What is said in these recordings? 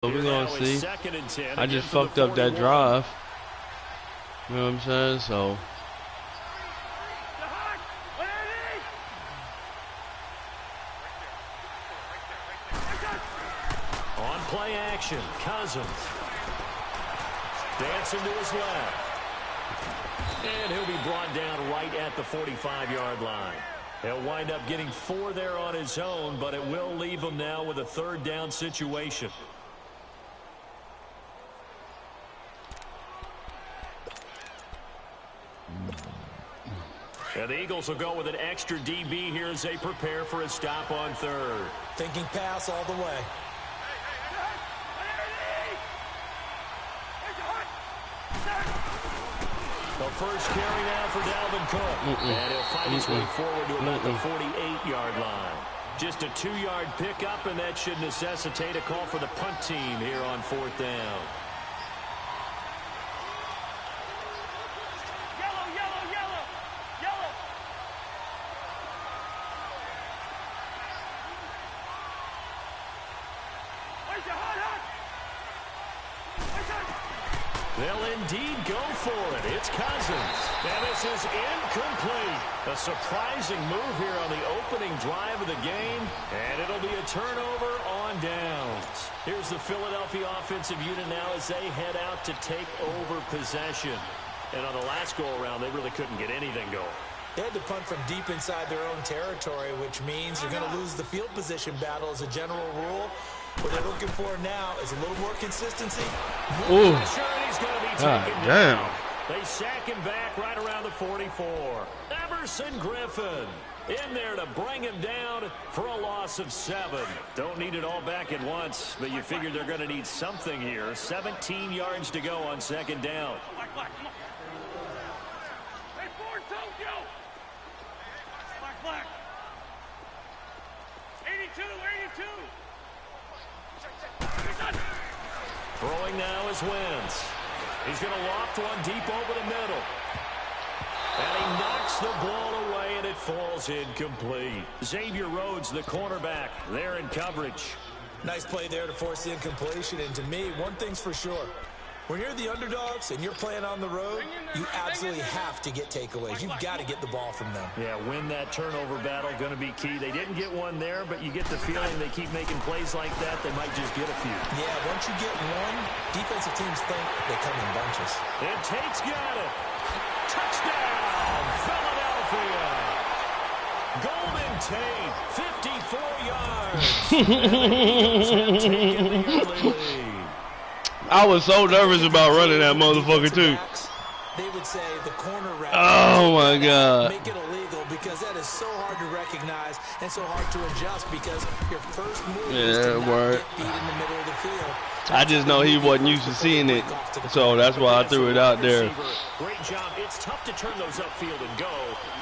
So we're gonna see. I just fucked up that drive. You know what I'm saying? So on play action, Cousins dancing to his left. And he'll be brought down right at the 45-yard line. He'll wind up getting 4 there on his own, but it will leave him now with a third down situation. And the Eagles will go with an extra DB here as they prepare for a stop on third. Thinking pass all the way. The first carry now for Dalvin Cook. And he'll find his way forward to about the 48-yard line. Just a 2-yard pickup, and that should necessitate a call for the punt team here on 4th down. They'll indeed go for it. It's Cousins. And this is incomplete. A surprising move here on the opening drive of the game. And it'll be a turnover on downs. Here's the Philadelphia offensive unit now as they head out to take over possession. And on the last go-around, they really couldn't get anything going. They had to punt from deep inside their own territory, which means you're going to lose the field position battle as a general rule. What they're looking for now is a little more consistency. Ooh. He's going to be taken down. They sack him back right around the 44. Everson Griffin in there to bring him down for a loss of 7. Don't need it all back at once, but you figure they're going to need something here. 17 yards to go on 2nd down. Black. 82. Throwing now is Wentz. He's going to loft one deep over the middle. And he knocks the ball away, and it falls incomplete. Xavier Rhodes, the cornerback, there in coverage. Nice play there to force the incompletion. And to me, one thing's for sure. When you're the underdogs and you're playing on the road, you absolutely have to get takeaways. You've got to get the ball from them. Yeah, win that turnover battle, going to be key. They didn't get one there, but you get the feeling they keep making plays like that, they might just get a few. Yeah, once you get one, defensive teams think they come in bunches. And Tate's got it. Touchdown, Philadelphia. Golden Tate, 54 yards. And the Eagles have taken the early lead. I was so nervous about running that motherfucker too. They would say the corner route. Oh my God. Make it illegal because that is so hard to recognize and so hard to adjust because your first move is to not get beat in the middle of the field. I just know he wasn't used to seeing it, so that's why I threw it out there. Great job. It's tough to turn those upfield and go,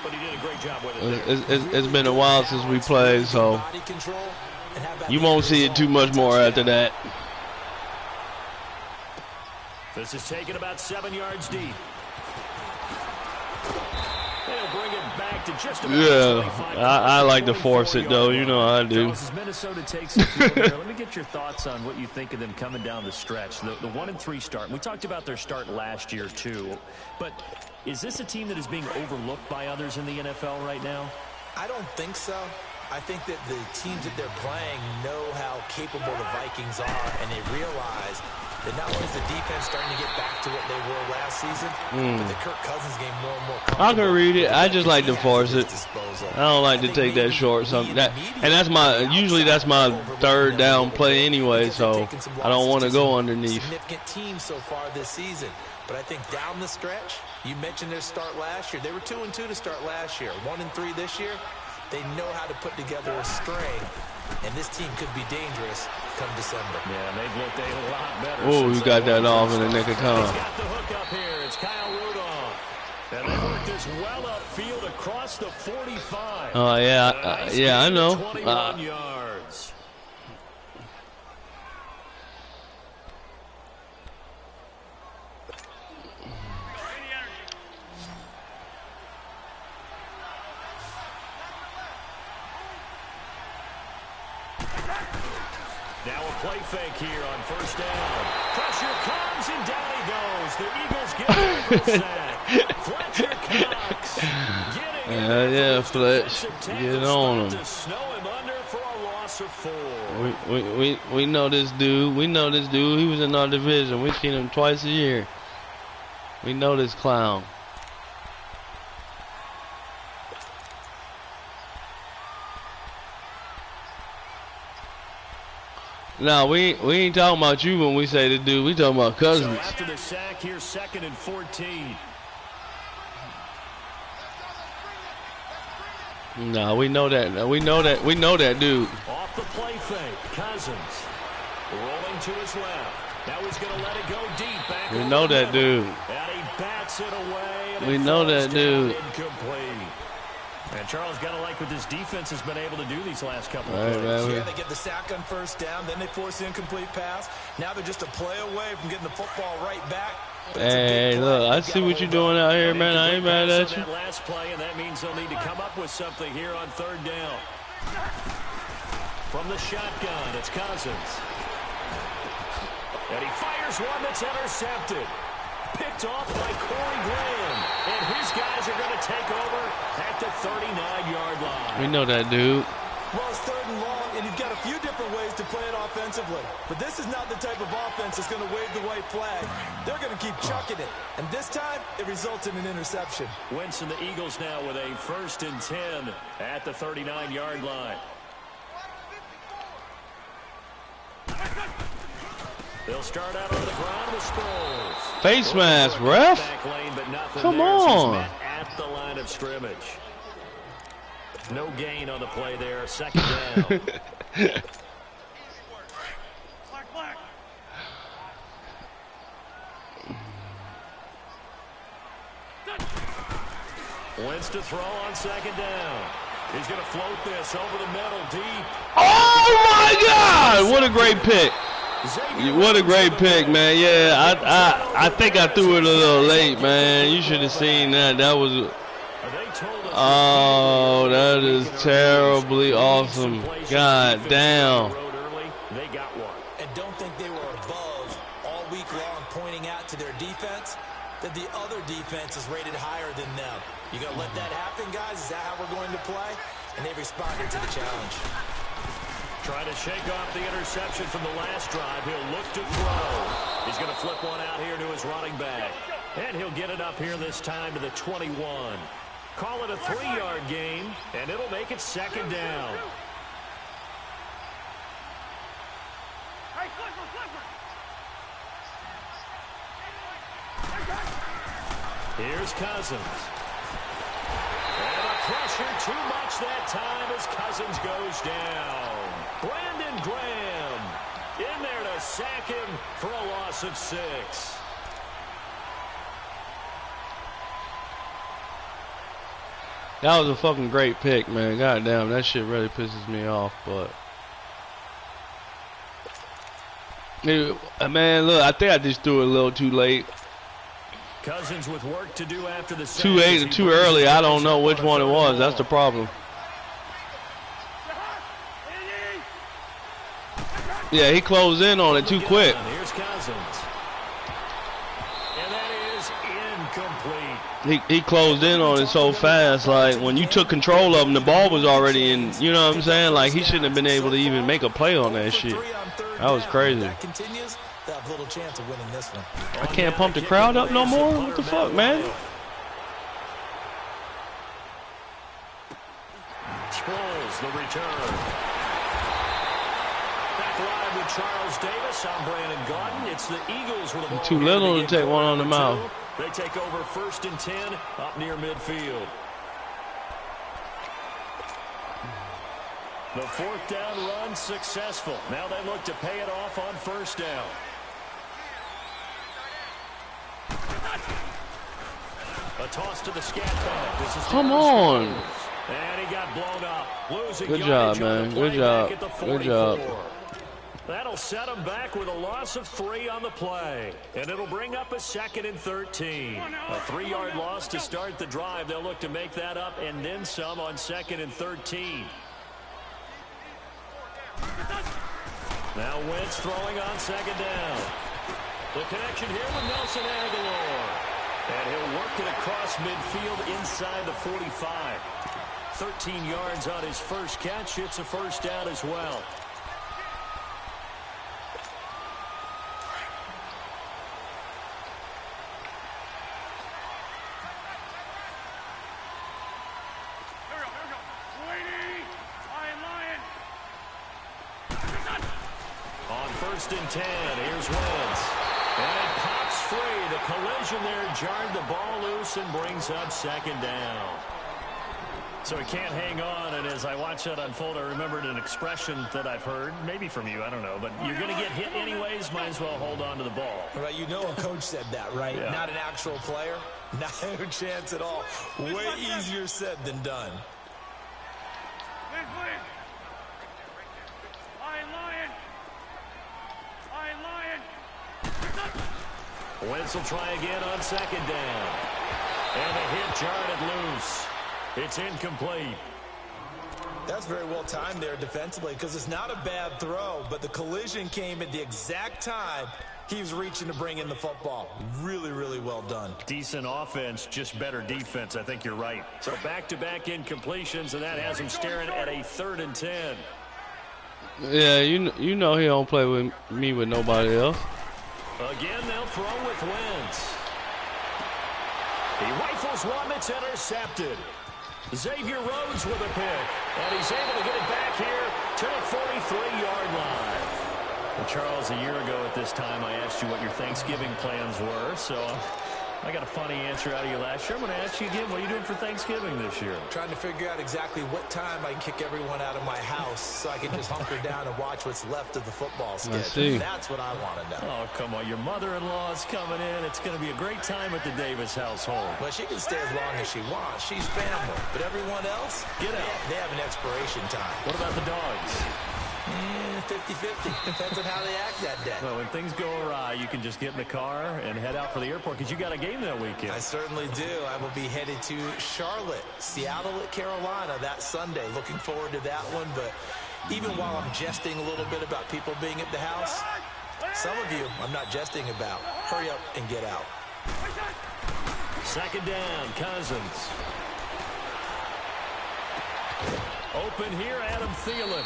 but he did a great job with it. It's been a while since we played, so you won't see it too much more after that. This is taken about 7 yards deep. They'll bring it back to just about I like to force it, though. You know how I do. As Minnesota takes the field here, let me get your thoughts on what you think of them coming down the stretch. The 1-3 start. We talked about their start last year, too. But is this a team that is being overlooked by others in the NFL right now? I don't think so. I think that the teams that they're playing know how capable the Vikings are, and they realize that not only is the defense starting to get back to what they were last season, but the Kirk Cousins game more and more comfortable. I can read it. I just like to force it. I don't like to take that short. And that's usually that's my 3rd down play anyway, so I don't want to go underneath. Significant team so far this season, but I think down the stretch, you mentioned their start last year. They were 2-2 to start last year, 1-3 this year. They know how to put together a string, and this team could be dangerous come December. Yeah, they've looked a lot better. Oh, you got that off in the nick of time. He's got the hook up here. It's Kyle Rudolph. And they worked this well upfield across the 45. Oh, yeah, I know. 21 yards. Now a play fake here on first down. Pressure comes, and down he goes. The Eagles get there for the sack. Fletcher Cox getting yeah, Fletch. Get on him. to snow him under for a loss of 4. We know this dude. We know this dude. He was in our division. We seen him twice a year. We know this clown. No, we ain't talking about you when we say the dude. We talking about Cousins. So after the sack, here's 2nd and 14. No, we know that. We know that. We know that dude. Off the play fake, Cousins rolling to his left. Now he's going to let it go deep. Back we know that dude. And he bats it away. And we know that dude. Incomplete. And Charles, got to like what this defense has been able to do these last couple of plays. Man, yeah, they get the sack on first down, then they force the incomplete pass. Now they're just a play away from getting the football right back. Hey, look, I see what you're doing out here, man. I ain't mad at you. That last play, and that means they'll need to come up with something here on 3rd down. From the shotgun, it's Cousins. And he fires one that's intercepted. Picked off by Corey Graham. And his guys are going to take over at the 39-yard line. We know that dude. Well, it's 3rd and long, and you've got a few different ways to play it offensively. But this is not the type of offense that's going to wave the white flag. They're going to keep chucking it. And this time, it results in an interception. Wentz and the Eagles now with a 1st and 10 at the 39-yard line. They'll start out on the ground with Sproles. Face mask, ref. Come on. At the line of scrimmage. No gain on the play there. 2nd down. Wentz to throw on 2nd down. He's going to float this over the middle deep. Oh my God! What a great pick. What a great pick, man. Yeah, I think I threw it a little late, man. You should have seen that. That was... Oh, that is terribly awesome. God damn. They got one. And don't think they were above all week long pointing out to their defense that the other defense is rated higher than them. You going to let that happen, guys? Is that how we're going to play? And they responded to the challenge. Trying to shake off the interception from the last drive. He'll look to throw. He's going to flip one out here to his running back. And he'll get it up here this time to the 21. Call it a 3-yard gain, and it'll make it 2nd down. Here's Cousins. And a pressure too much that time as Cousins goes down. Brandon Graham in there to sack him for a loss of 6. That was a fucking great pick, man. God damn, that shit really pisses me off, but... Man, look, I think I just threw it a little too late. Cousins with work to do after the too late and too early. I don't know which one it was. That's the problem. Yeah, he closed in on it too quick. Here's Cousins. And that is incomplete. He closed in on it so fast. Like, when you took control of him, the ball was already in. You know what I'm saying? Like, he shouldn't have been able to even make a play on that shit. That was crazy. Little chance of winning this one. I can't pump the crowd up no more? What the fuck, man? Sproles, the return. Back live with Charles Davis. I'm Brandon Gaudin. It's the Eagles with the ball. Too little to take one on the mouth. They take over 1st and 10 up near midfield. The 4th down run successful. Now they look to pay it off on 1st down. A toss to the scat back. This is come on. And he got blown up. Losing good job, man. Good job. Good job. That'll set him back with a loss of 3 on the play. And it'll bring up a 2nd and 13. A 3-yard loss to start the drive. They'll look to make that up and then some on 2nd and 13. Now Wentz throwing on second down. The connection here with Nelson Aguilar. And he'll work it across midfield inside the 45. 13 yards on his first catch. It's a first down as well. On 1st and 10, here's Wentz. And it pops free. The collision there jarred the ball loose and brings up second down. So he can't hang on, and as I watch that unfold, I remembered an expression that I've heard, maybe from you, I don't know, but you're going to get hit anyways, might as well hold on to the ball. Right, you know a coach said that, right? Yeah. Not an actual player. No chance at all. Way easier said than done. Wentz will try again on second down. And the hit jarred it loose. It's incomplete. That's very well timed there defensively because it's not a bad throw, but the collision came at the exact time he was reaching to bring in the football. Really, really well done. Decent offense, just better defense. I think you're right. So back-to-back incompletions, and that has him staring at a 3rd and 10. Yeah, you know he don't play with me with nobody else. Again, they'll throw with Wentz. He rifles one that's intercepted. Xavier Rhodes with a pick, and he's able to get it back here to the 43-yard line. Well, Charles, a year ago at this time, I asked you what your Thanksgiving plans were, so I got a funny answer out of you last year. I'm going to ask you again, what are you doing for Thanksgiving this year? Trying to figure out exactly what time I can kick everyone out of my house so I can just hunker down and watch what's left of the football schedule. That's what I want to know. Oh, come on. Your mother-in-law is coming in. It's going to be a great time at the Davis household. Well, she can stay as long as she wants. She's family. But everyone else, get out. They have an expiration time. What about the dogs? 50-50. Depends on how they act that day. Well, when things go awry, you can just get in the car and head out for the airport because you got a game that weekend. I certainly do. I will be headed to Charlotte, Seattle at Carolina that Sunday. Looking forward to that one. But even while I'm jesting a little bit about people being at the house, some of you I'm not jesting about. Hurry up and get out. Second down, Cousins. Open here, Adam Thielen.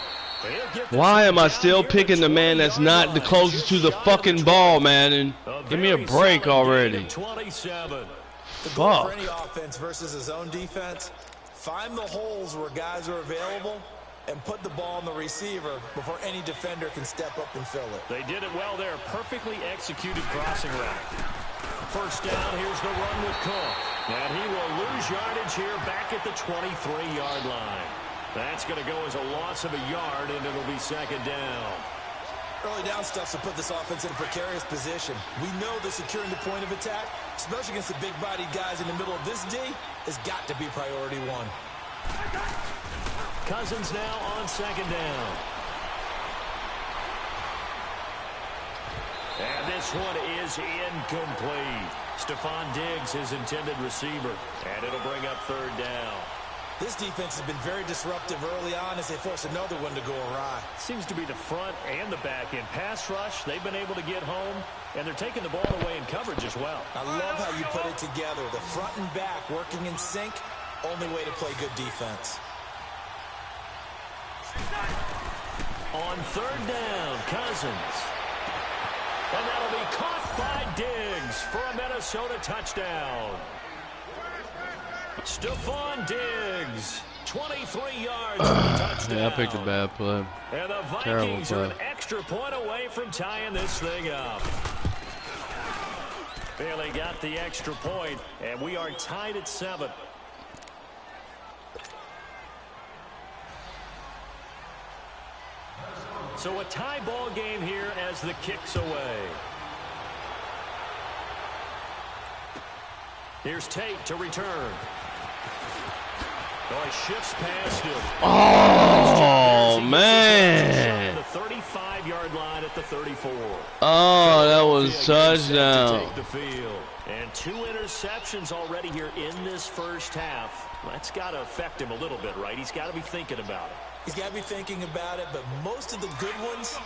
Why am I still picking the man that's not the closest to the fucking ball, man? And give me a break already. Fuck. For any offense versus his own defense, find the holes where guys are available and put the ball on the receiver before any defender can step up and fill it. They did it well there. Perfectly executed crossing route. First down, here's the run with Cook. And he will lose yardage here back at the 23-yard line. That's going to go as a loss of a yard, and it'll be second down. Early down stuff to put this offense in a precarious position. We know that securing the point of attack, especially against the big-bodied guys in the middle of this D, has got to be priority one. Cousins now on second down. And this one is incomplete. Stephon Diggs, his intended receiver. And it'll bring up third down. This defense has been very disruptive early on as they force another one to go awry. Seems to be the front and the back end. Pass rush, they've been able to get home, and they're taking the ball away in coverage as well. I love how you put it together. The front and back working in sync, only way to play good defense. On third down, Cousins. And that'll be caught by Diggs for a Minnesota touchdown. Stephon Diggs, 23 yards for the touchdown. Yeah, I picked a bad play. And the Vikings are an extra point away from tying this thing up. Barely got the extra point, and we are tied at 7. So a tie ball game here as the kick's away. Here's Tate to return. Oh, he shifts past him. Oh, man. The 35-yard line at the 34. Oh, that was touchdown. To take the field. And 2 interceptions already here in this first half. That's got to affect him a little bit, right? He's got to be thinking about it. He's got to be thinking about it, but most of the good ones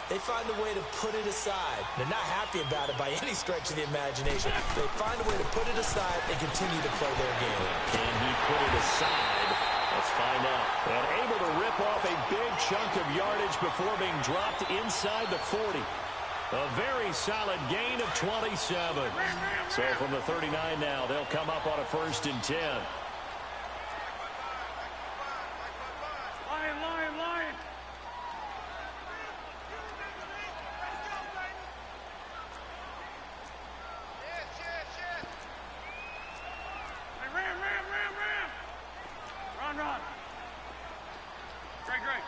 they find a way to put it aside. They're not happy about it by any stretch of the imagination. They find a way to put it aside and continue to play their game. Can he put it aside? Let's find out. And able to rip off a big chunk of yardage before being dropped inside the 40. A very solid gain of 27. So from the 39 now, they'll come up on a 1st and 10. Lion. Hey, ram. Run. Great.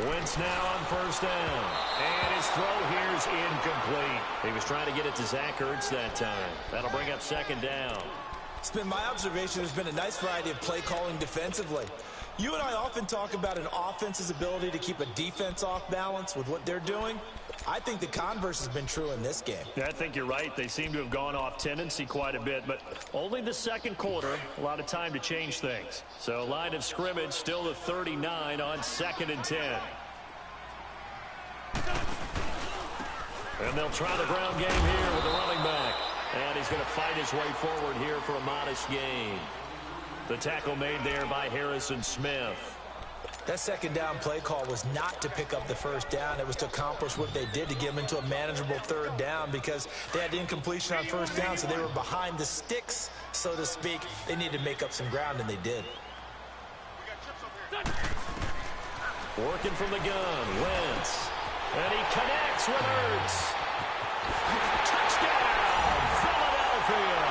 Wentz now on 1st down. And his throw here's incomplete. He was trying to get it to Zach Ertz that time. That'll bring up 2nd down. It's been my observation there's been a nice variety of play calling defensively. You and I often talk about an offense's ability to keep a defense off balance with what they're doing. I think the converse has been true in this game. Yeah, I think you're right. They seem to have gone off tendency quite a bit, but only the 2nd quarter, a lot of time to change things. So line of scrimmage still the 39 on 2nd and 10. And they'll try the ground game here with the running back. And he's going to fight his way forward here for a modest gain. The tackle made there by Harrison Smith. That 2nd down play call was not to pick up the 1st down. It was to accomplish what they did to get them into a manageable 3rd down because they had incompletion on 1st down, so they were behind the sticks, so to speak. They needed to make up some ground, and they did. Working from the gun, Wentz. And he connects with Ertz. Touchdown, Philadelphia.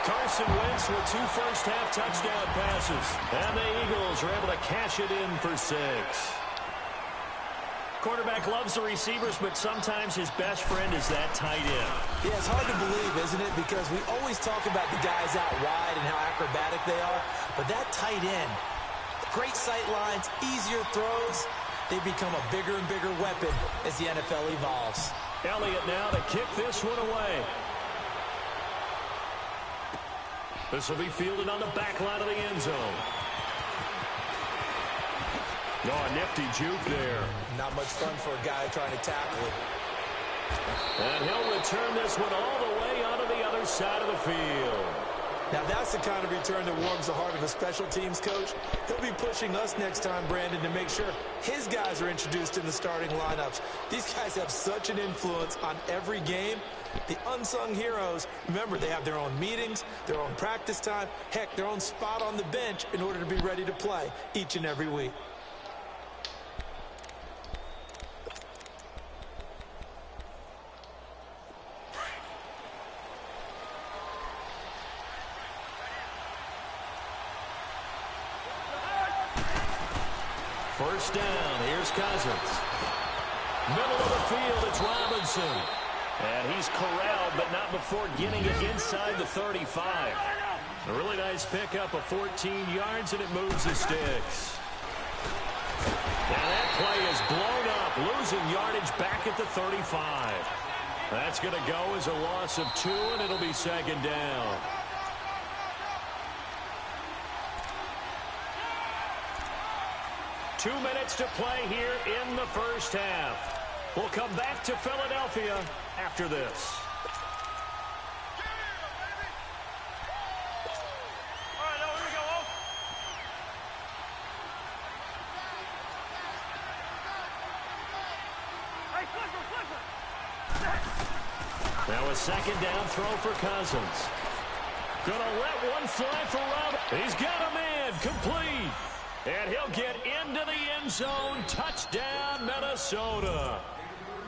Carson Wentz with 2 first-half touchdown passes. And the Eagles are able to cash it in for 6. Quarterback loves the receivers, but sometimes his best friend is that tight end. Yeah, it's hard to believe, isn't it? Because we always talk about the guys out wide and how acrobatic they are. But that tight end, great sight lines, easier throws, they become a bigger and bigger weapon as the NFL evolves. Elliott now to kick this one away. This will be fielded on the back line of the end zone. Oh, nifty juke there. Not much fun for a guy trying to tackle it. And he'll return this one all the way onto the other side of the field. Now that's the kind of return that warms the heart of a special teams coach. He'll be pushing us next time, Brandon, to make sure his guys are introduced in the starting lineups. These guys have such an influence on every game. The unsung heroes, remember, they have their own meetings, their own practice time, heck, their own spot on the bench in order to be ready to play each and every week. First down, here's Cousins. Middle of the field, it's Robinson. And he's corralled, but not before getting it inside the 35. A really nice pickup of 14 yards, and it moves the sticks. Now that play is blown up, losing yardage back at the 35. That's going to go as a loss of 2, and it'll be 2nd down. Two minutes to play here in the first half. We'll come back to Philadelphia after this. All right, now here we go. Hey, flipper. Now a 2nd down throw for Cousins. Gonna let one fly for Robinson. He's got a man, complete. And he'll get into the end zone. Touchdown, Minnesota.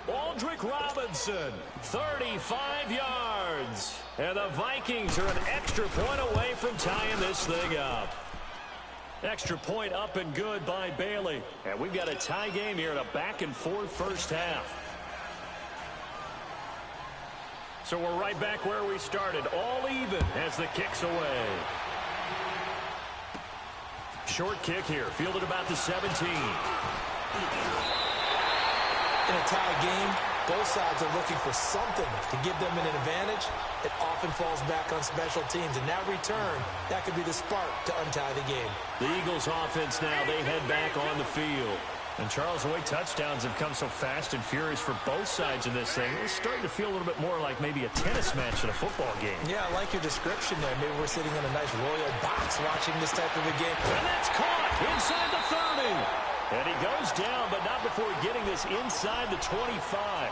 Aldrick Robinson, 35 yards. And the Vikings are an extra point away from tying this thing up. Extra point up and good by Bailey. And we've got a tie game here in a back-and-forth first half. So we're right back where we started, all even as the kick's away. Short kick here, fielded about the 17. In a tie game, both sides are looking for something to give them an advantage. It often falls back on special teams, and that return, that could be the spark to untie the game. The Eagles offense now, they head back on the field. And Charles, the way touchdowns have come so fast and furious for both sides of this thing, it's starting to feel a little bit more like maybe a tennis match in a football game. Yeah, I like your description there. Maybe we're sitting in a nice royal box watching this type of a game. And that's caught inside the 30. And he goes down, but not before getting this inside the 25.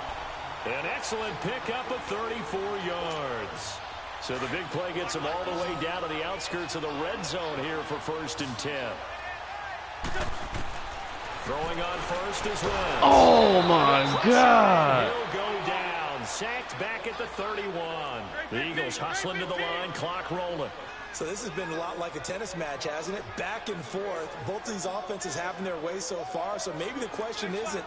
An excellent pickup of 34 yards. So the big play gets him all the way down to the outskirts of the red zone here for 1st and 10. Throwing on first as well. Oh, my God. He'll go down. Sacked back at the 31. The Eagles hustling to the line. Clock rolling. So this has been a lot like a tennis match, hasn't it? Back and forth. Both of these offenses having their way so far. So maybe the question isn't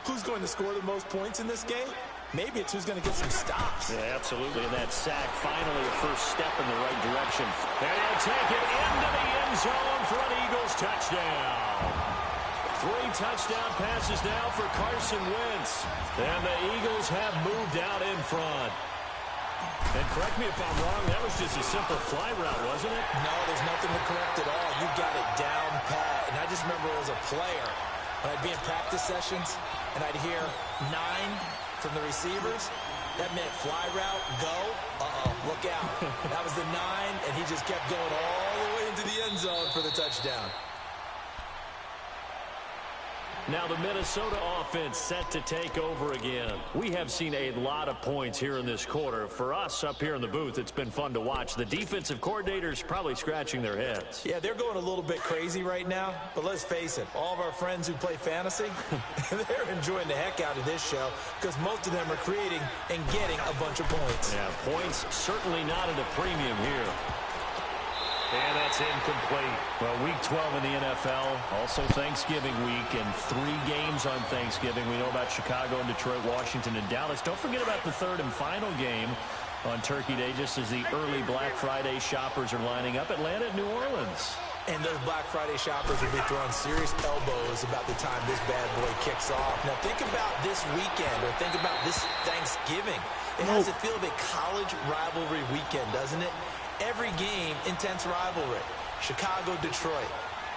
who's going to score the most points in this game. Maybe it's who's going to get some stops. Yeah, absolutely. And that sack, finally a first step in the right direction. And he'll take it into the end zone for an Eagles touchdown. 3 touchdown passes now for Carson Wentz. And the Eagles have moved out in front. And correct me if I'm wrong, that was just a simple fly route, wasn't it? No, there's nothing to correct at all. You got it down pat. And I just remember as a player, when I'd be in practice sessions, and I'd hear 9 from the receivers, that meant fly route, go, look out. That was the 9, and he just kept going all the way into the end zone for the touchdown. Now the Minnesota offense set to take over again. We have seen a lot of points here in this quarter. For us up here in the booth, it's been fun to watch. The defensive coordinators probably scratching their heads. Yeah, they're going a little bit crazy right now, but let's face it, all of our friends who play fantasy, they're enjoying the heck out of this show because most of them are creating and getting a bunch of points. Yeah, points certainly not at a premium here. And that's incomplete. Well, week 12 in the NFL, also Thanksgiving week, and 3 games on Thanksgiving. We know about Chicago and Detroit, Washington, and Dallas. Don't forget about the 3rd and final game on Turkey Day, just as the early Black Friday shoppers are lining up. Atlanta and New Orleans. And those Black Friday shoppers will be throwing serious elbows about the time this bad boy kicks off. Now, think about this weekend, or think about this Thanksgiving. It has the feel of a college rivalry weekend, doesn't it? Every game, intense rivalry. Chicago, Detroit,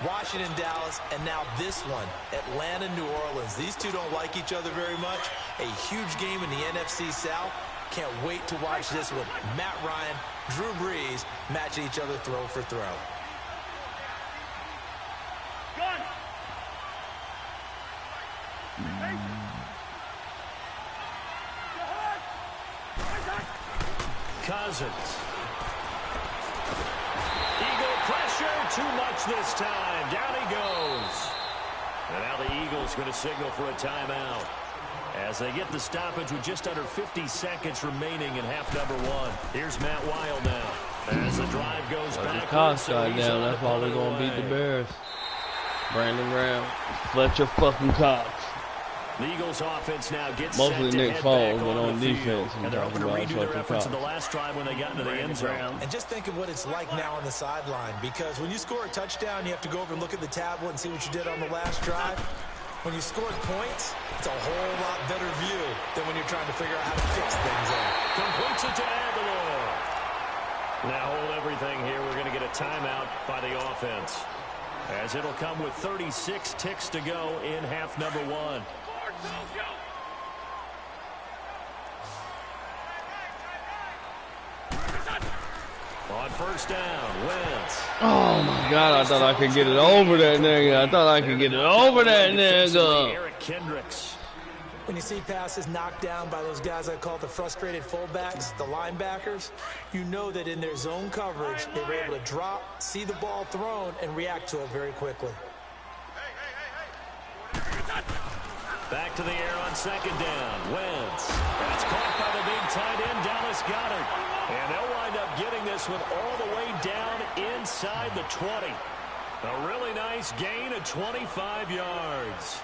Washington, Dallas, and now this one, Atlanta, New Orleans. These two don't like each other very much. A huge game in the NFC South. Can't wait to watch this one. Matt Ryan, Drew Brees match each other throw for throw. Gun. Cousins. Eagle pressure, too much this time. Down he goes. And now the Eagles going to signal for a timeout as they get the stoppage with just under 50 seconds remaining in half number 1. Here's Matt Wild now as the drive goes back. The Cox guy down. That's why we're going to beat the Bears. Brandon Graham. Fletcher fucking Cox. The Eagles offense now gets mostly set to Nick head Foles, back but on the defense, field. And they're hoping to redo their efforts in the last drive when they got into the end zone. And just think of what it's like now on the sideline, because when you score a touchdown, you have to go over and look at the tablet and see what you did on the last drive. When you scored points, it's a whole lot better view than when you're trying to figure out how to fix things up. Completes it to Aguilar. Now hold everything here. We're going to get a timeout by the offense, as it'll come with 36 ticks to go in half number 1. On first down, Wentz. Oh, my God. I thought I could get it over that nigga. I thought I could get it over that nigga. Eric Kendricks. When you see passes knocked down by those guys I call the frustrated fullbacks, the linebackers, you know that in their zone coverage, they were able to drop, see the ball thrown, and react to it very quickly. Back to the air on second down. Wentz. That's caught by the big tight end, Dallas Goedert. And they'll wind up getting this one all the way down inside the 20. A really nice gain of 25 yards.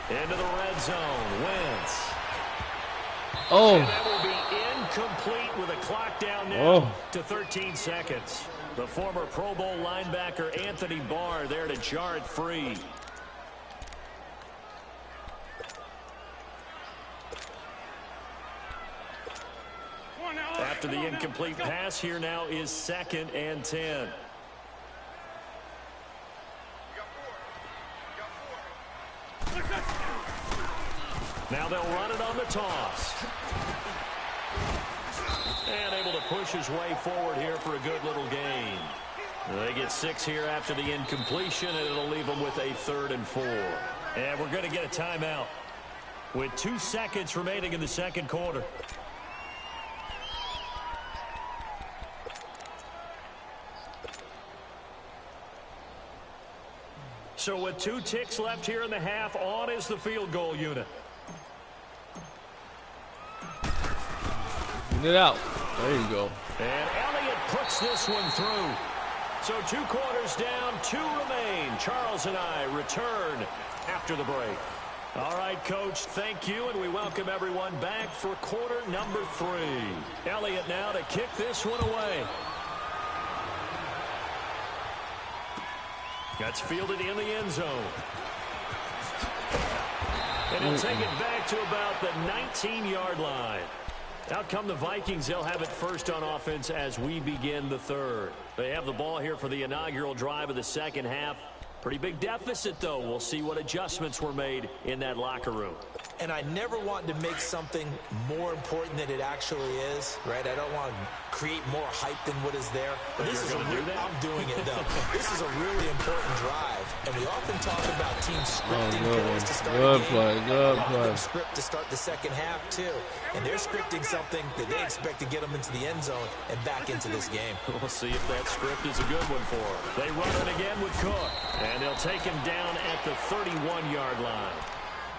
Into the red zone. Wentz. Oh. And that will be incomplete with a clock down now to 13 seconds. The former Pro Bowl linebacker Anthony Barr there to jar it free. After the incomplete pass, here now is 2nd and 10. Now they'll run it on the toss. And able to push his way forward here for a good little gain. They get 6 here after the incompletion, and it'll leave them with a 3rd and 4. And we're going to get a timeout with 2 seconds remaining in the second quarter. So with 2 ticks left here in the half, on is the field goal unit. Get it out. There you go. And Elliott puts this one through. So 2 quarters down, 2 remain. Charles and I return after the break. All right, Coach, thank you, and we welcome everyone back for quarter number 3. Elliott now to kick this one away. That's fielded in the end zone. And he'll take it back to about the 19-yard line. Out come the Vikings. They'll have it first on offense as we begin the 3rd. They have the ball here for the inaugural drive of the second half. Pretty big deficit, though. We'll see what adjustments were made in that locker room. And I never want to make something more important than it actually is, right? I don't want to create more hype than what is there. But this is I'm doing it, though. This is a really important drive. And we often talk about teams scripting plays to start a game. Good A lot play. of them script to start the second half, too. And they're scripting something that they expect to get them into the end zone and back into this game. We'll see if that script is a good one for them. They run it again with Cook. And they'll take him down at the 31-yard line.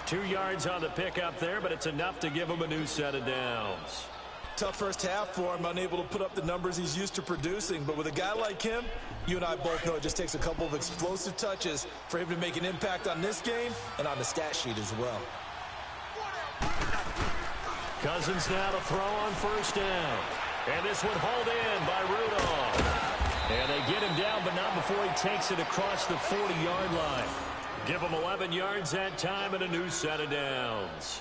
2 yards on the pickup there, but it's enough to give him a new set of downs. Tough first half for him, unable to put up the numbers he's used to producing. But with a guy like him, you and I both know it just takes a couple of explosive touches for him to make an impact on this game and on the stat sheet as well. Cousins now to throw on first down. And this one hauled in by Rudolph. And they get him down, but not before he takes it across the 40-yard line. Give him 11 yards that time and a new set of downs.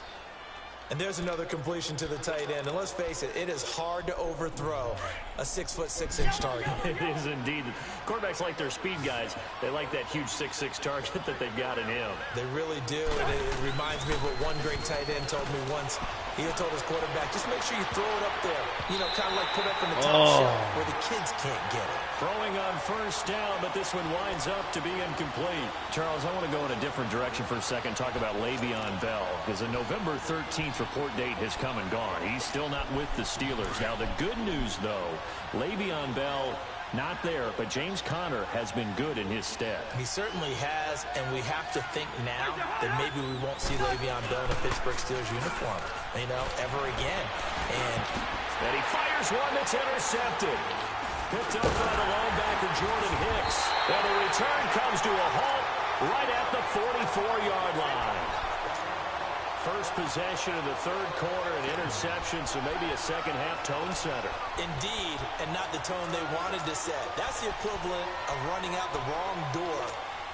And there's another completion to the tight end. And let's face it, it is hard to overthrow a 6'6" target. It is indeed. Quarterbacks like their speed guys. They like that huge 6'6" target that they've got in him. They really do. And it reminds me of what one great tight end told me once. He had told his quarterback, just make sure you throw it up there. You know, kind of like put up in the top shelf where the kids can't get it. Throwing on first down, but this one winds up to be incomplete. Charles, I want to go in a different direction for a second, talk about Le'Veon Bell, because the November 13th report date has come and gone. He's still not with the Steelers. Now, the good news, though, Le'Veon Bell not there, but James Conner has been good in his stead. He certainly has, and we have to think now that maybe we won't see Le'Veon Bell in a Pittsburgh Steelers uniform, you know, ever again. And he fires one that's intercepted. Picked up by the linebacker, Jordan Hicks. And the return comes to a halt right at the 44-yard line. First possession of the 3rd quarter, an interception, so maybe a second-half tone setter. Indeed, and not the tone they wanted to set. That's the equivalent of running out the wrong door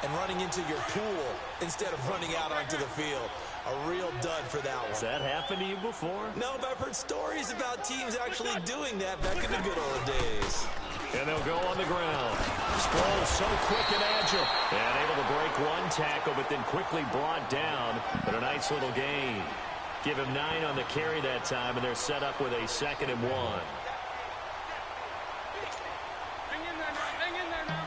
and running into your pool instead of running out onto the field. A real dud for that one. Has that happened to you before? No, but I've heard stories about teams actually doing that back in the good old days. And they'll go on the ground. Sproles so quick and agile. And able to break one tackle, but then quickly brought down. But a nice little gain. Give him 9 on the carry that time, and they're set up with a 2nd and 1. Hang in there now. Hang in there now.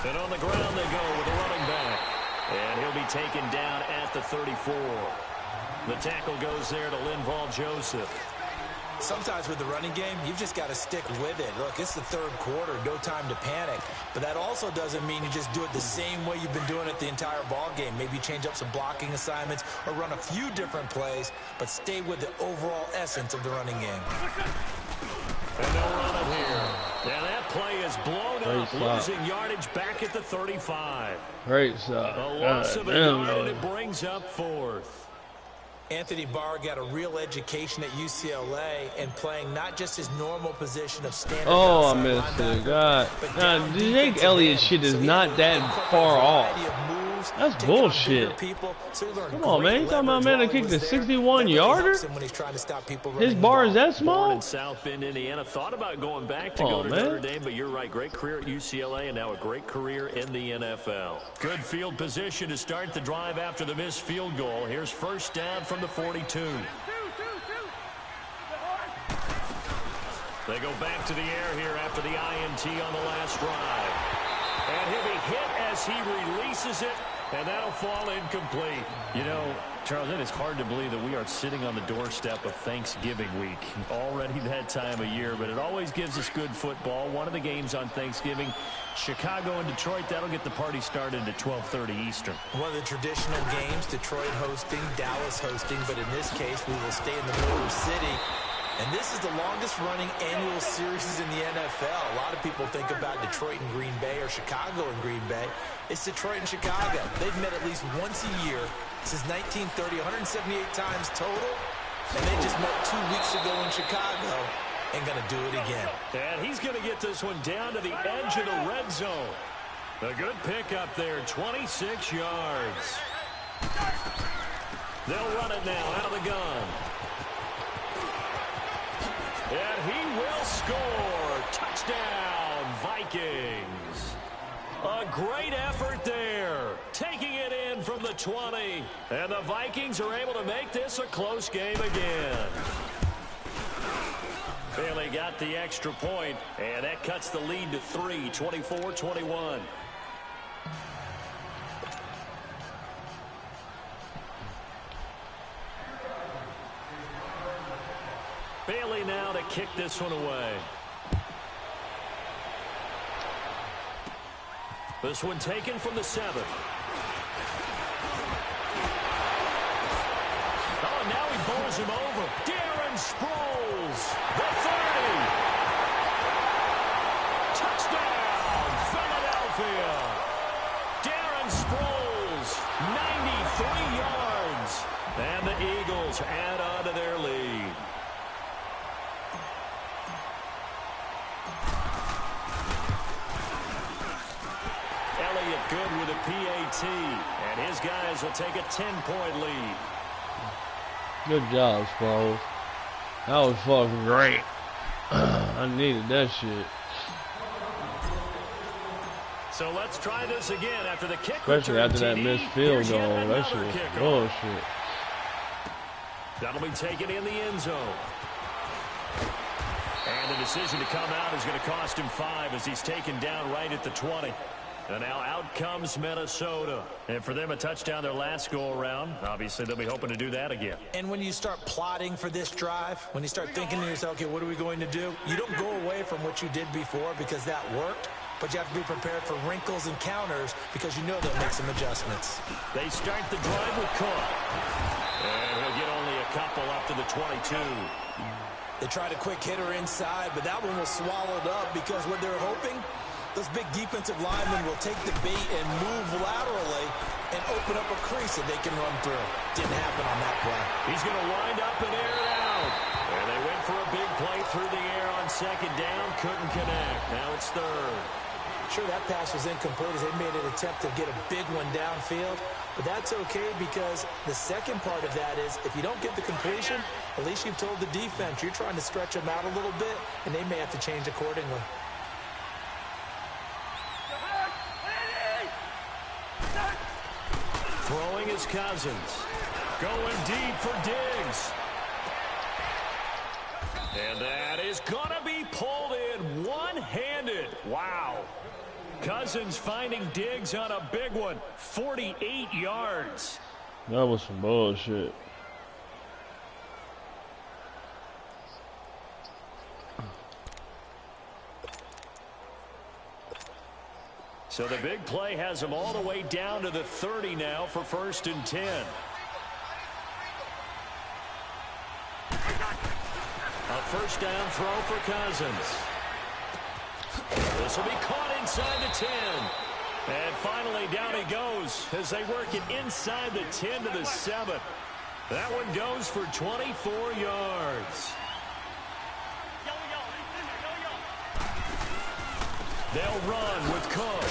And on the ground they go with a running back. And he'll be taken down at the 34. The tackle goes there to Linval Joseph. Sometimes with the running game, you've just got to stick with it. Look, it's the 3rd quarter, no time to panic. But that also doesn't mean you just do it the same way you've been doing it the entire ball game. Maybe change up some blocking assignments or run a few different plays, but stay with the overall essence of the running game. And they'll run it here. And that play is blown up, losing yardage back at the 35. Great stuff. A loss of a yard, and it brings up 4th. Anthony Barr got a real education at UCLA and playing not just his normal position of standard. Oh, I missed it. God. Jake Elliott shit is not that far off. moves. That's bullshit. Come on, man. You talking about a man that kicked a 61-yarder? His bar is that small? In South Bend, Indiana. Thought about going back to go to Notre Dame, but you're right. Great career at UCLA and now a great career in the NFL. Good field position to start the drive after the missed field goal. Here's first down from the 42. They go back to the air here after the INT on the last drive. And he'll be hit as he releases it, and that'll fall incomplete. You know, Charles, it is hard to believe that we are sitting on the doorstep of Thanksgiving week. Already that time of year, but it always gives us good football. One of the games on Thanksgiving, Chicago and Detroit, that'll get the party started at 12:30 Eastern. One of the traditional games, Detroit hosting, Dallas hosting, but in this case, we will stay in the Motor City. And this is the longest-running annual series in the NFL. A lot of people think about Detroit and Green Bay or Chicago and Green Bay. It's Detroit and Chicago. They've met at least once a year since 1930, 178 times total. And they just met 2 weeks ago in Chicago and going to do it again. And he's going to get this one down to the edge of the red zone. A good pickup there, 26 yards. They'll run it now out of the gun. And he will score. Touchdown, Vikings. A great effort there. Taking it in from the 20. And the Vikings are able to make this a close game again. Bailey got the extra point, and that cuts the lead to 3, 24-21. Bailey now to kick this one away. This one taken from the 7. Oh, now he bowls him over. Darren Sproles, the 30. Touchdown, Philadelphia. Darren Sproles, 93 yards. And the Eagles add on to their lead. Good with a PAT, and his guys will take a 10-point lead. Good job, Sproles. That was fucking great. I needed that shit. So let's try this again after the kick. Especially after that missed field goal. That shit was bullshit. That'll be taken in the end zone. And the decision to come out is going to cost him 5 as he's taken down right at the 20. And now out comes Minnesota. And for them, a touchdown their last go-around. Obviously, they'll be hoping to do that again. And when you start plotting for this drive, when you start thinking to yourself, okay, what are we going to do? You don't go away from what you did before because that worked. But you have to be prepared for wrinkles and counters because you know they'll make some adjustments. They start the drive with Cook. And he'll get only a couple up to the 22. They tried a quick hitter inside, but that one was swallowed up because what they're hoping, those big defensive linemen will take the bait and move laterally and open up a crease that they can run through. Didn't happen on that play. He's going to wind up and air it out. And they went for a big play through the air on second down. Couldn't connect. Now it's third. Sure, that pass was incomplete as they made an attempt to get a big one downfield. But that's okay because the second part of that is if you don't get the completion, at least you've told the defense you're trying to stretch them out a little bit, and they may have to change accordingly. Throwing is Cousins. Going deep for Diggs. And that is going to be pulled in one-handed. Wow. Cousins finding Diggs on a big one. 48 yards. That was some bullshit. So the big play has him all the way down to the 30 now for 1st and 10. A first down throw for Cousins. This will be caught inside the 10. And finally down he goes as they work it inside the 10 to the 7. That one goes for 24 yards. They'll run with Cook.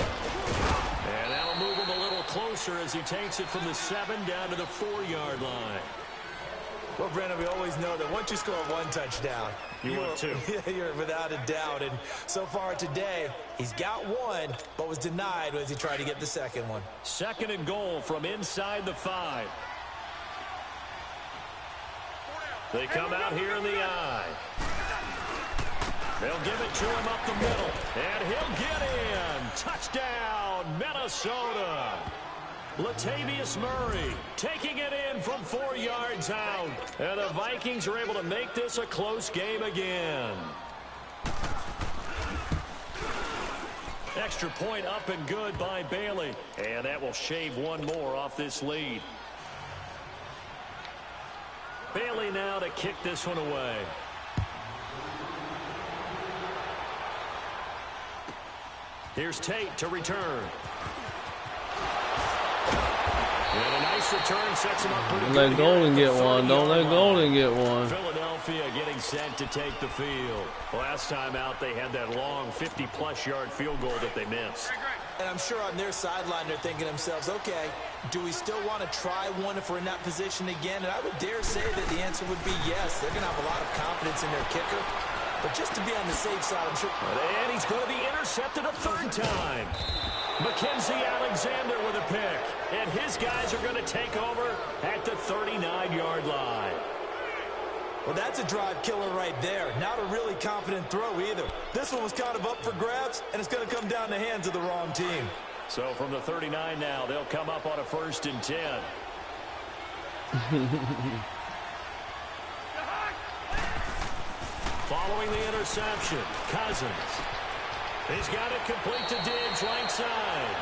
And that'll move him a little closer as he takes it from the 7 down to the 4-yard line. Well, Brandon, we always know that once you score one touchdown, you want two. You're without a doubt. And so far today, he's got one, but was denied as he tried to get the second one. 2nd and goal from inside the 5. They come out here in the I. They'll give it to him up the middle, and he'll get in. Touchdown, Minnesota. Latavius Murray taking it in from 4 yards out. And the Vikings are able to make this a close game again. Extra point up and good by Bailey. And that will shave one more off this lead. Bailey now to kick this one away. Here's Tate to return. And a nice return sets him up pretty good. Don't let Golden get one. Don't let Golden get one. Philadelphia getting set to take the field. Last time out, they had that long 50-plus yard field goal that they missed. And I'm sure on their sideline, they're thinking to themselves, okay, do we still want to try one if we're in that position again? And I would dare say that the answer would be yes. They're going to have a lot of confidence in their kicker. But just to be on the safe side, I'm sure. And he's going to be intercepted a 3rd time. Mackenzie Alexander with a pick. And his guys are going to take over at the 39-yard line. Well, that's a drive killer right there. Not a really confident throw either. This one was kind of up for grabs, and it's going to come down the hands of the wrong team. So from the 39 now, they'll come up on a 1st and 10. Following the interception, Cousins. He's got it complete to Diggs right side.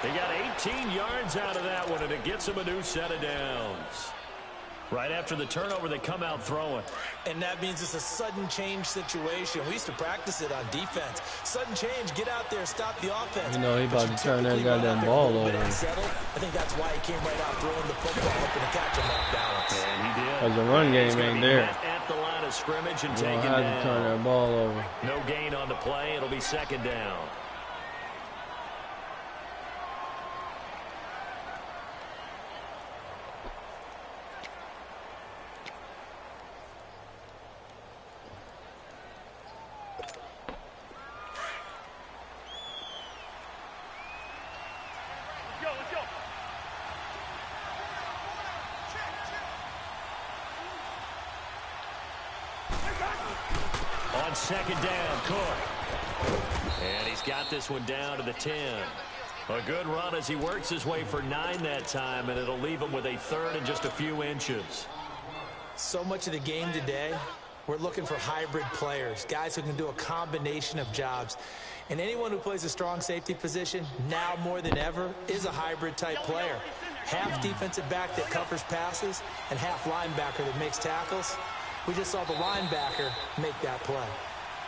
He got 18 yards out of that one, and it gets him a new set of downs. Right after the turnover, they come out throwing. And that means it's a sudden change situation. We used to practice it on defense. Sudden change, get out there, stop the offense. You know, he about to turn that goddamn ball over. I think that's why he came right out throwing the football, hoping to catch him off balance. And he did. Because the run game ain't there. At the line of scrimmage and You taken don't have down. to turn that ball over. No gain on the play. It'll be 2nd down. On 2nd down, Cook. And he's got this one down to the 10. A good run as he works his way for 9 that time, and it'll leave him with a 3rd and just a few inches. So much of the game today, we're looking for hybrid players, guys who can do a combination of jobs. And anyone who plays a strong safety position, now more than ever, is a hybrid-type player. Half defensive back that covers passes and half linebacker that makes tackles. We just saw the linebacker make that play.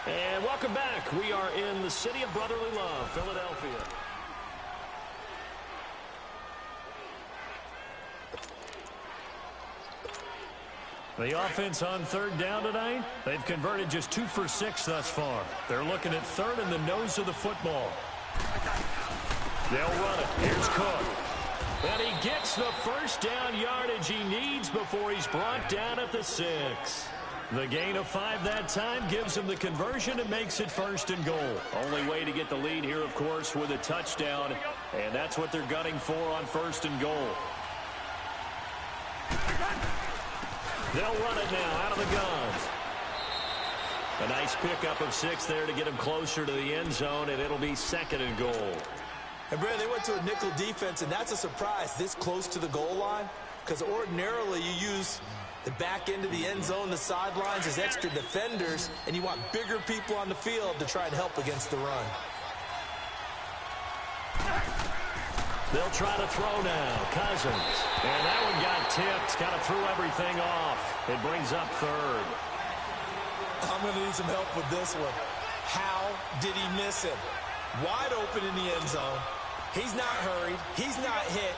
And welcome back. We are in the city of brotherly love, Philadelphia. The offense on 3rd down tonight, they've converted just 2 for 6 thus far. They're looking at 3rd in the nose of the football. They'll run it. Here's Cook. And he gets the 1st down yardage he needs before he's brought down at the 6. The gain of 5 that time gives him the conversion and makes it 1st and goal. Only way to get the lead here, of course, with a touchdown. And that's what they're gunning for on 1st and goal. They'll run it now out of the guns. A nice pickup of 6 there to get him closer to the end zone, and it'll be 2nd and goal. And, Brandon, they went to a nickel defense, and that's a surprise this close to the goal line, because ordinarily you use the back end of the end zone, the sidelines as extra defenders, and you want bigger people on the field to try and help against the run. They'll try to throw now. Cousins. And that one got tipped. Kind of threw everything off. It brings up 3rd. I'm going to need some help with this one. How did he miss him? Wide open in the end zone. He's not hurried. He's not hit.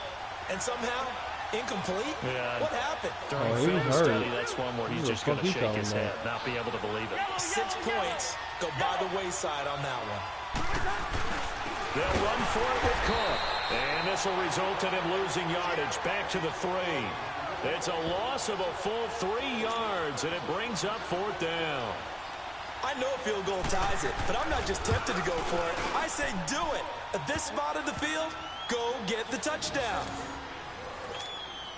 And somehow, incomplete? Yeah. What happened? During film study, that's one where he's just going to shake his head, not be able to believe it. 6 points go by the wayside on that one. They'll run for it with Cook. And this will result in him losing yardage back to the 3. It's a loss of a full 3 yards, and it brings up 4th down. I know a field goal ties it, but I'm not just tempted to go for it. I say do it. At this spot of the field, go get the touchdown.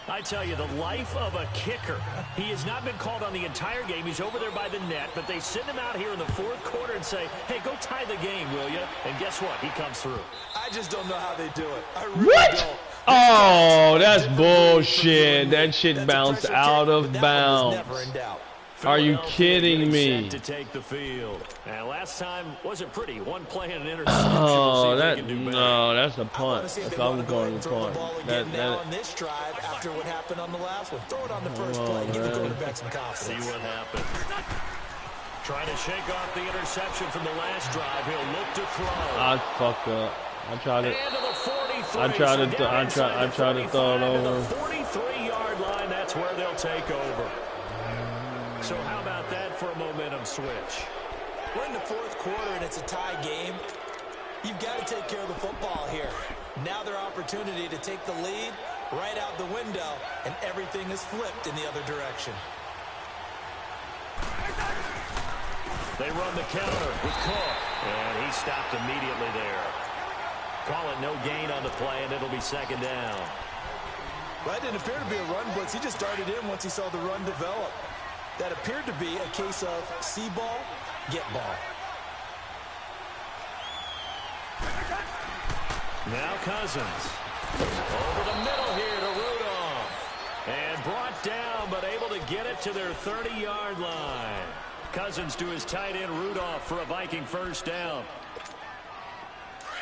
I tell you, the life of a kicker. He has not been called on the entire game. He's over there by the net, but they send him out here in the 4th quarter and say, hey, go tie the game, will you? And guess what? He comes through. I just don't know how they do it. I really don't. Oh, that's bullshit. That shit bounced out of bounds. Are you kidding me? To take the field. And last time wasn't pretty. One play and an interception. Oh, that's a punt. That's all I'm calling a punt. Now on this drive, after what happened on the last one, throw it on the first play. Give the quarterback some confidence. See what happens. Trying to shake off the interception from the last drive. He'll look to throw. I fucked up. I tried to throw it over. The 43-yard line. That's where they'll take over. So how about that for a momentum switch? We're in the 4th quarter, and it's a tie game. You've got to take care of the football here. Now their opportunity to take the lead right out the window, and everything is flipped in the other direction. They run the counter with Cook, and he stopped immediately there. Call it no gain on the play, and it'll be 2nd down. Well, that didn't appear to be a run blitz. He just darted in once he saw the run develop. That appeared to be a case of see ball, get ball. Now Cousins. Over the middle here to Rudolph. And brought down, but able to get it to their 30-yard line. Cousins to his tight end Rudolph for a Viking 1st down.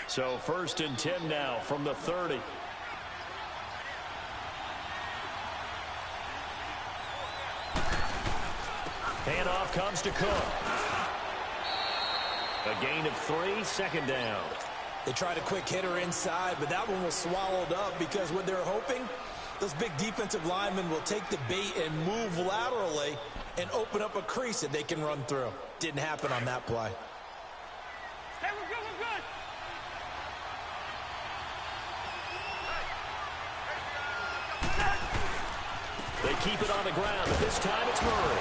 So 1st and 10 now from the 30. Handoff comes to Cook. A gain of 3, 2nd down. They tried a quick hitter inside, but that one was swallowed up because what they're hoping, those big defensive linemen will take the bait and move laterally and open up a crease that they can run through. Didn't happen on that play. Hey, we're good, we're good. They keep it on the ground, but this time it's Murray.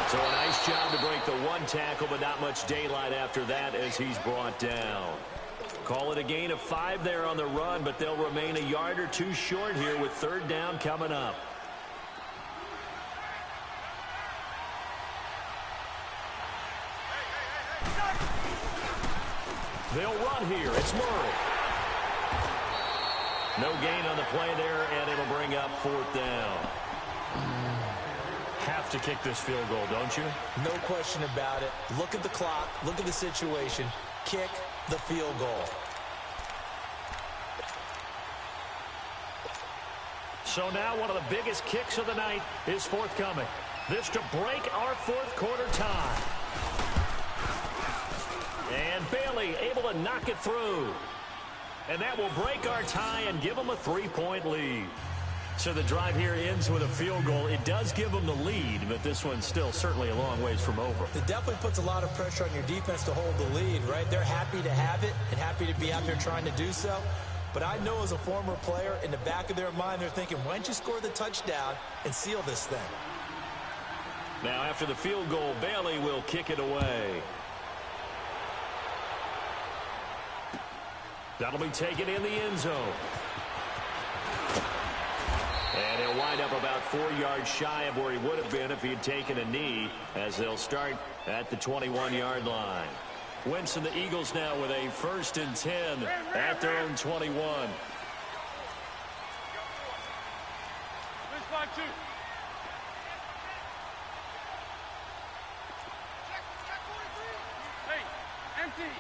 So a nice job to break the 1 tackle, but not much daylight after that as he's brought down. Call it a gain of 5 there on the run, but they'll remain a yard or 2 short here with 3rd down coming up. They'll run here. It's Murray. No gain on the play there, and it'll bring up 4th down. Have to kick this field goal, don't you? No question about it. Look at the clock. Look at the situation. Kick the field goal. So now one of the biggest kicks of the night is forthcoming. This to break our 4th quarter tie. And Bailey able to knock it through. And that will break our tie and give them a 3-point lead. So the drive here ends with a field goal. It does give them the lead, but this one's still certainly a long ways from over. It definitely puts a lot of pressure on your defense to hold the lead, right? They're happy to have it and happy to be out there trying to do so. But I know as a former player, in the back of their mind, they're thinking, why don't you score the touchdown and seal this thing? Now after the field goal, Bailey will kick it away. That'll be taken in the end zone. And he'll wind up about 4 yards shy of where he would have been if he had taken a knee, as they'll start at the 21-yard line. Wentz and the Eagles now with a 1st and 10 at their own 21. This spot 2. Hey, empty.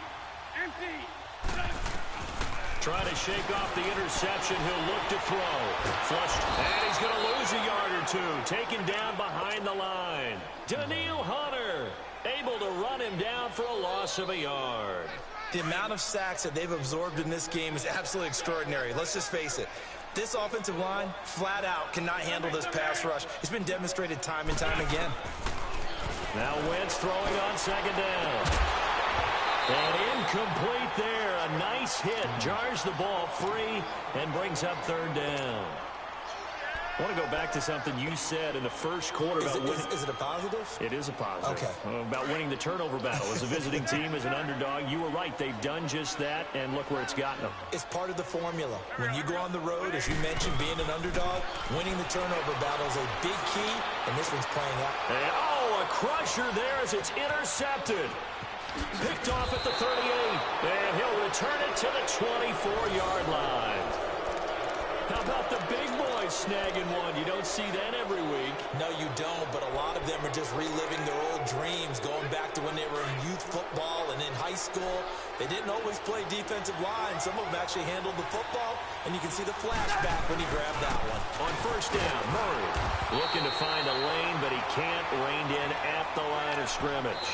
Trying to shake off the interception. He'll look to throw. Flushed. And he's going to lose a yard or 2. Taken down behind the line. Daniil Hunter able to run him down for a loss of a yard. The amount of sacks that they've absorbed in this game is absolutely extraordinary. Let's just face it. This offensive line, flat out, cannot handle this pass rush. It's been demonstrated time and time again. Now Wentz throwing on 2nd down. And incomplete there. A a nice hit, jars the ball free, and brings up third down. I want to go back to something you said in the first quarter about winning. Is it a positive? It is a positive. Okay. About winning the turnover battle. As a visiting team, as an underdog, you were right. They've done just that, and look where it's gotten them. It's part of the formula. When you go on the road, as you mentioned, being an underdog, winning the turnover battle is a big key, and this one's playing out. And, oh, a crusher there as it's intercepted. Picked off at the 38, and he'll return it to the 24-yard line. How about the big boys snagging one? You don't see that every week. No, you don't, but a lot of them are just reliving their old dreams, going back to when they were in youth football and in high school. They didn't always play defensive line. Some of them actually handled the football, and you can see the flashback when he grabbed that one. On first down, Murray looking to find a lane, but he can't, reined in at the line of scrimmage.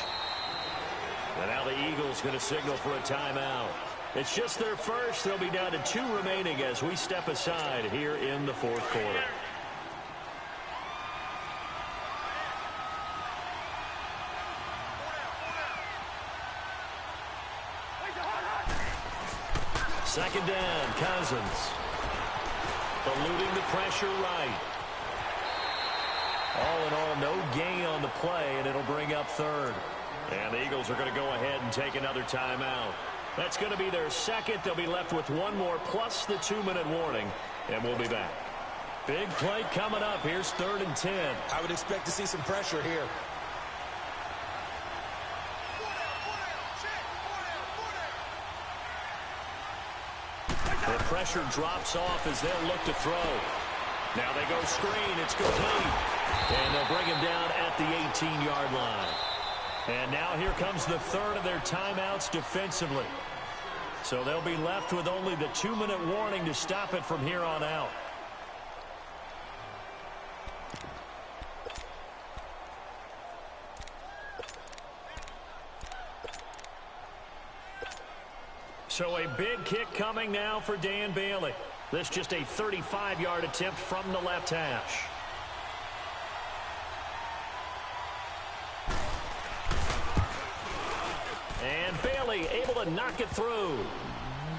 And now the Eagles going to signal for a timeout. It's just their first. They'll be down to 2 remaining as we step aside here in the fourth quarter. Second down, Cousins. Eluding the pressure right. All in all, no gain on the play, and it'll bring up third. And the Eagles are going to go ahead and take another timeout. That's going to be their second. They'll be left with one more plus the 2-minute warning, and we'll be back. Big play coming up. Here's 3rd and 10. I would expect to see some pressure here. The pressure drops off as they'll look to throw. Now they go screen. It's complete. And they'll bring him down at the 18-yard line. And now here comes the third of their timeouts defensively. So they'll be left with only the 2-minute warning to stop it from here on out. So a big kick coming now for Dan Bailey. This just a 35-yard attempt from the left hash. And Bailey able to knock it through.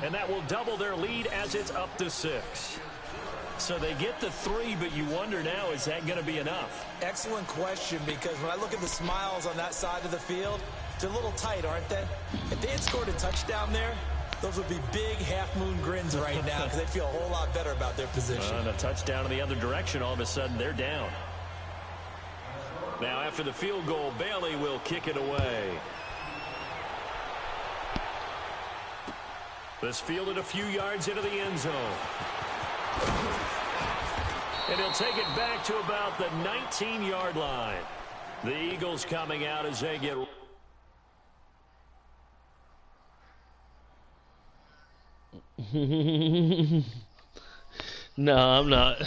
And that will double their lead as it's up to 6. So they get the 3, but you wonder now, is that going to be enough? Excellent question, because when I look at the smiles on that side of the field, they're a little tight, aren't they? If they had scored a touchdown there, those would be big half-moon grins right now because they'd feel a whole lot better about their position. And a touchdown in the other direction, all of a sudden they're down. Now after the field goal, Bailey will kick it away. This fielded a few yards into the end zone. And he'll take it back to about the 19-yard line. The Eagles coming out as they get... No, I'm not.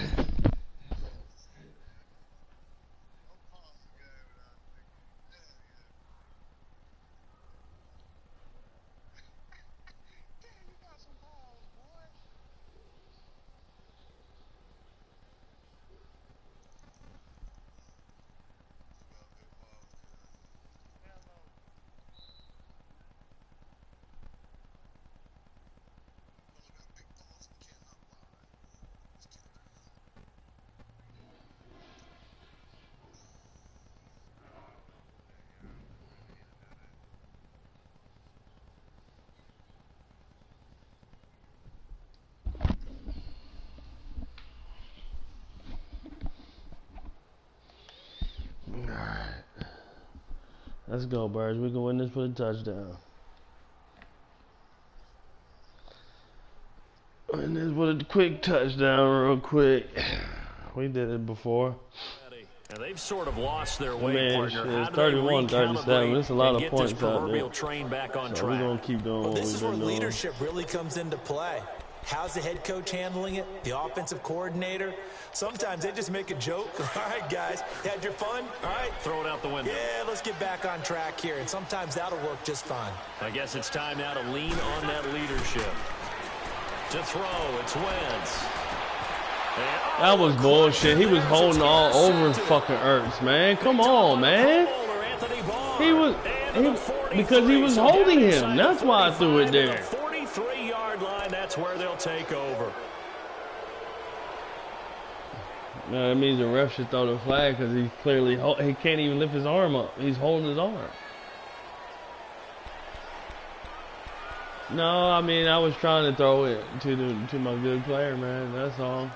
Let's go, Birds. We can win this for a touchdown. Win this with a quick touchdown real quick. We did it before. And they've sort of lost their way, man, partner. It's 31-37. There's a lot of points out there. Train back on so track. We're going to keep doing what we've been doing. This is where leadership really comes into play. How's the head coach handling it? The offensive coordinator? Sometimes they just make a joke. All right, guys, had your fun? All right. Throw it out the window. Yeah, let's get back on track here. And sometimes that'll work just fine. I guess it's time now to lean on that leadership. To throw, it's Wentz. That was bullshit. He was holding all over fucking Ertz, man. Come on, man. Because he was holding him. That's why I threw it there. 6-yard line. That's where they'll take over. No, that means the ref should throw the flag because he clearly he can't even lift his arm up. He's holding his arm. No, I mean I was trying to throw it to my good player, man. That's all.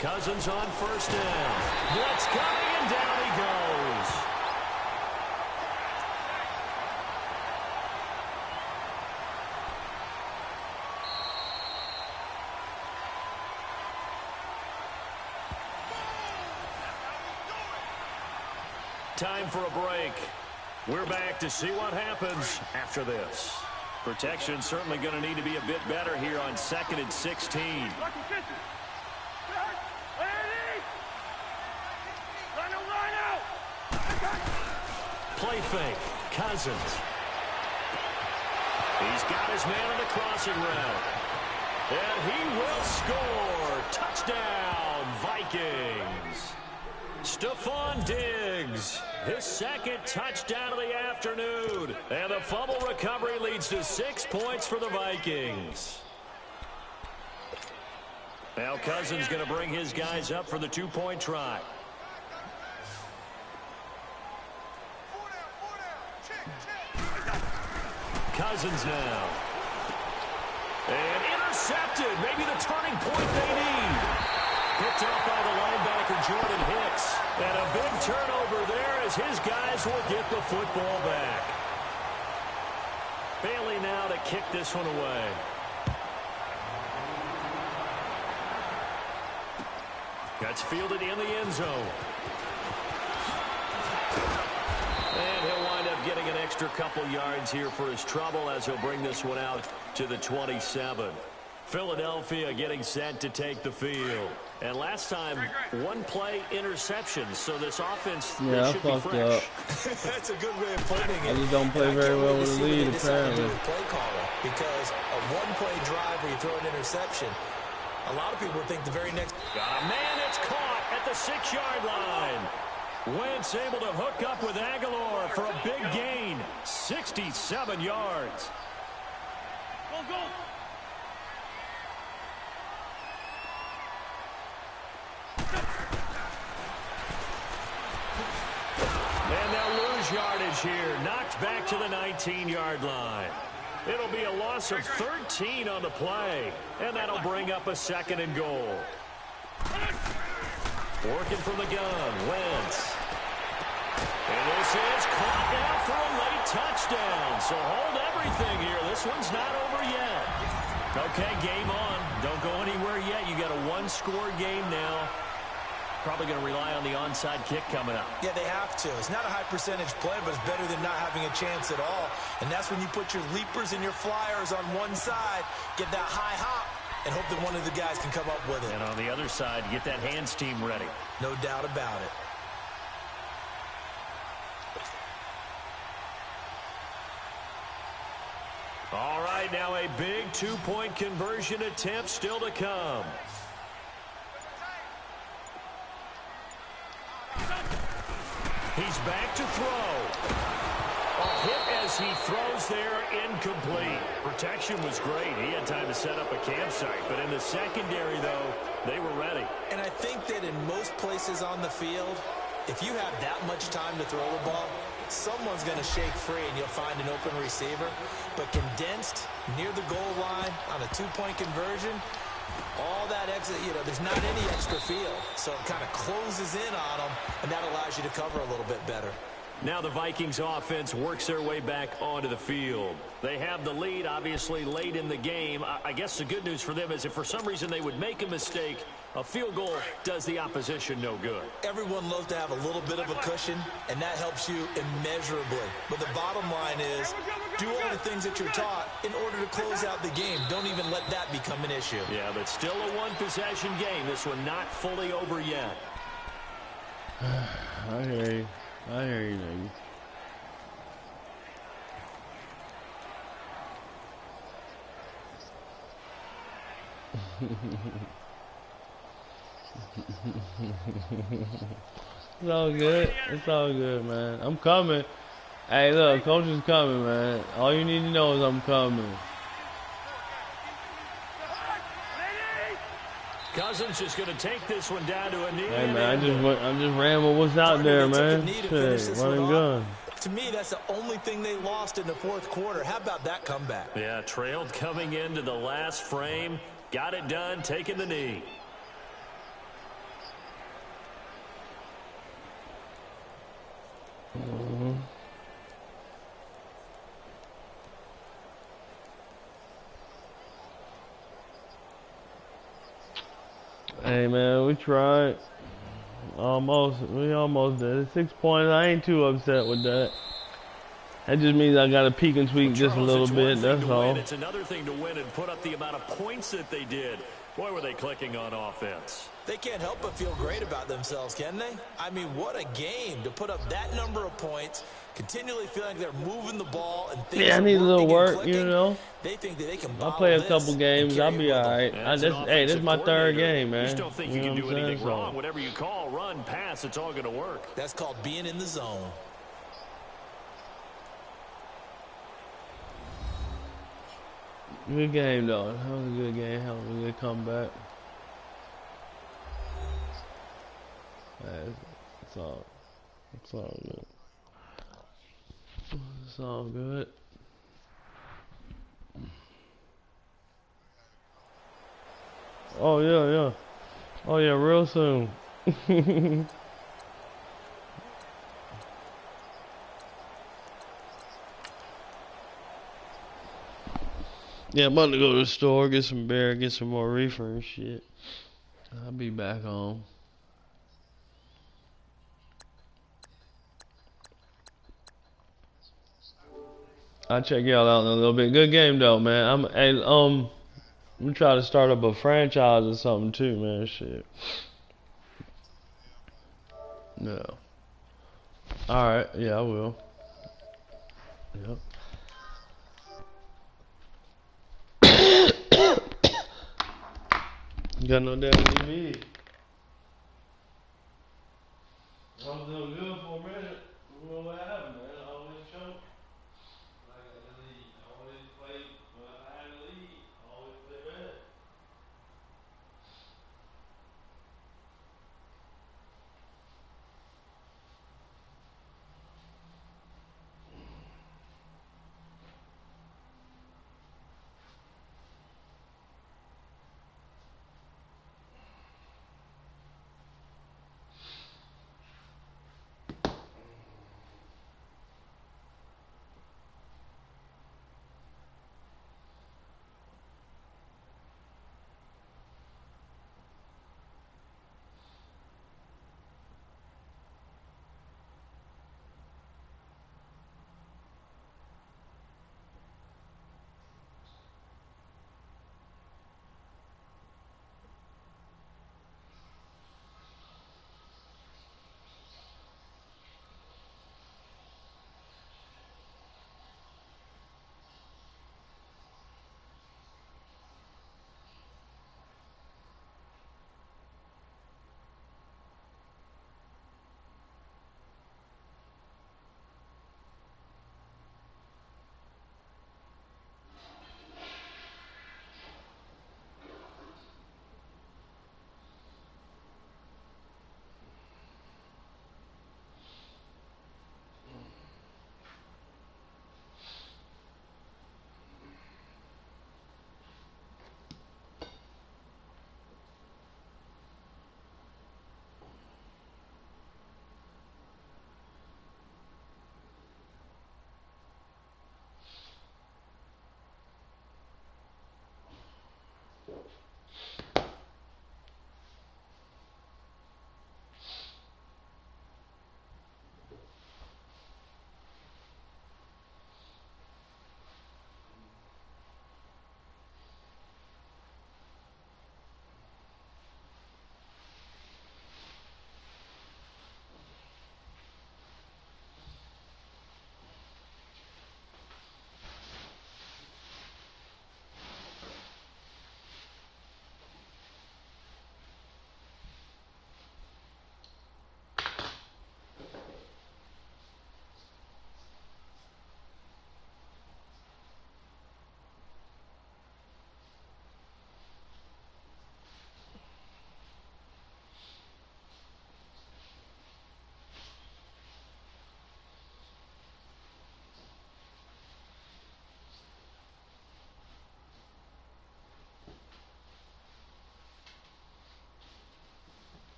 Cousins on first down. Blitz coming, and down he goes. Time for a break. We're back to see what happens after this. Protection certainly going to need to be a bit better here on 2nd and 16. Play fake. Cousins. He's got his man on the crossing route. And he will score. Touchdown, Vikings. Stephon Diggs, his second touchdown of the afternoon. And the fumble recovery leads to 6 points for the Vikings. Now Cousins going to bring his guys up for the 2-point try. Cousins now. And intercepted. Maybe the turning point they need. Picked up by the linebacker, Jordan Hicks. And a big turnover there as his guys will get the football back. Bailey now to kick this one away. That's fielded in the end zone. And he'll wind up getting an extra couple yards here for his trouble as he'll bring this one out to the 27. Philadelphia getting set to take the field. And last time, one play interception, so this offense should be fresh. That's a good way of putting it. I just don't play very well with the lead, apparently. Play caller, because a one-play drive where you throw an interception, a lot of people think the very next... Got a man that's caught at the 6-yard line. Wentz able to hook up with Aguilar for a big gain. 67 yards. Go, go. And they'll lose yardage here. Knocked back to the 19-yard line. It'll be a loss of 13 on the play. And that'll bring up a 2nd and goal. Working from the gun, Wentz. And this is caught now for a late touchdown. So hold everything here. This one's not over yet. Okay, game on. Don't go anywhere yet. You got a one-score game now. Probably going to rely on the onside kick coming up. Yeah, they have to. It's not a high-percentage play, but it's better than not having a chance at all. And that's when you put your leapers and your flyers on one side, get that high hop, and hope that one of the guys can come up with it. And on the other side, get that hands team ready. No doubt about it. All right, now a big two-point conversion attempt still to come. He's back to throw. A hit as he throws there, incomplete. Protection was great. He had time to set up a campsite. But in the secondary, though, they were ready. And I think that in most places on the field, if you have that much time to throw the ball, someone's going to shake free and you'll find an open receiver. But condensed near the goal line on a two-point conversion, all that exit, there's not any extra field. So it kind of closes in on them, and that allows you to cover a little bit better. Now the Vikings offense works their way back onto the field. They have the lead, obviously, late in the game. I guess the good news for them is if for some reason they would make a mistake, a field goal does the opposition no good. Everyone loves to have a little bit of a cushion, and that helps you immeasurably. But the bottom line is, do all the things that you're taught in order to close out the game. Don't even let that become an issue. Yeah, but still a one-possession game. This one not fully over yet. I hear you. I hear you, baby. It's all good. It's all good, man. I'm coming. Hey, look, coach is coming, man. All you need to know is I'm coming. Cousins just going to take this one down to a knee. Hey, man, I just ran with what's out there, man. Shit, run and gun. To me, that's the only thing they lost in the fourth quarter. How about that comeback? Yeah, trailed coming into the last frame. Got it done, taking the knee. Hey, man, we tried. We almost did. 6 points. I ain't too upset with that. That just means I got to peek and tweak just a little bit. That's all. It's another thing to win and put up the amount of points that they did. Boy, were they clicking on offense. They can't help but feel great about themselves, can they? I mean, what a game to put up that number of points, continually feeling like they're moving the ball and things. Yeah, I need a little work, you know. They think that they can. I'll play a couple games. I'll be all right. Hey, this is my third game, man. You don't think you can do anything wrong. Whatever you call, run, pass, it's all going to work. That's called being in the zone. Good game, though. That was a good game. That was a good comeback. It's all good. It's all good. Oh, yeah. Oh, yeah, real soon. Yeah, I'm about to go to the store, get some beer, get some more reefer and shit. I'll be back home. I'll check y'all out in a little bit. Good game though, man. I'm gonna try to start up a franchise or something too, man. Shit. No. Alright, yeah, I will. Yep. Got no damn DVD.